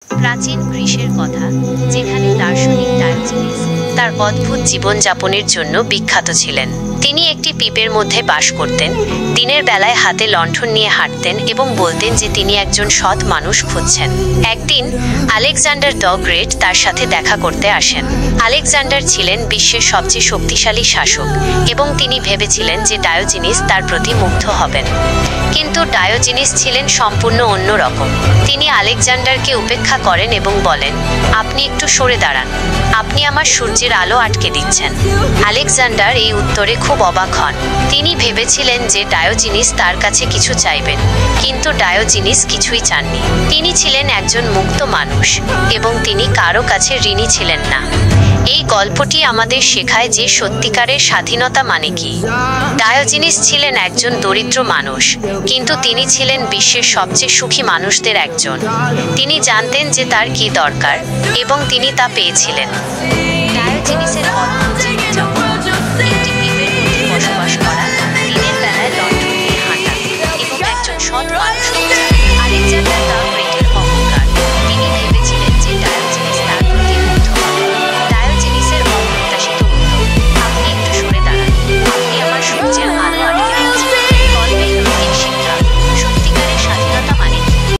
প্রাচীন গ্রীসের কথা, যেখানে দার্শনিক ডায়োজেনিস তার অদ্ভুত জীবনযাপনের জন্য বিখ্যাত ছিলেন। তিনি একটি পিপের মধ্যে বাস করতেন, দিনের বেলায় হাতে লণ্ঠন নিয়ে হাঁটতেন এবং বলতেন যে তিনি একজন সৎ মানুষ খুঁজছেন। একদিন আলেকজান্ডার দ্য গ্রেট তার সাথে দেখা করতে আসেন। আলেকজান্ডার ছিলেন বিশ্বের সবচেয়ে শক্তিশালী শাসক এবং তিনি ভেবেছিলেন যে ডায়োজেনিস তার প্রতি মুগ্ধ হবেন। কিন্তু ডায়োজেনিস ছিলেন সম্পূর্ণ অন্য রকম। তিনি আলেকজান্ডারকে উপেক্ষা করেন এবং বলেন, আপনি একটু সরে দাঁড়ান, আপনি আমার সূর্যের আলো আটকে দিচ্ছেন। আলেকজান্ডার এই উত্তরে খুব অবাক হন। তিনি ভেবেছিলেন যে ডায়োজেনিস তার কাছে কিছু চাইবেন, কিন্তু ডায়োজেনিস কিছুই চাননি। তিনি ছিলেন একজন মুক্ত মানুষ এবং তিনি কারো কাছে ঋণী ছিলেন না। এই গল্পটি আমাদের শেখায় যে সত্যিকারের স্বাধীনতা মানে কি। ডায়োজেনিস ছিলেন একজন দরিদ্র মানুষ, কিন্তু তিনি ছিলেন বিশ্বের সবচেয়ে সুখী মানুষদের একজন। তিনি জানতেন যে তার কি দরকার এবং তিনি তা পেয়েছিলেন। ডায়োজেনিসের অদ্ভুত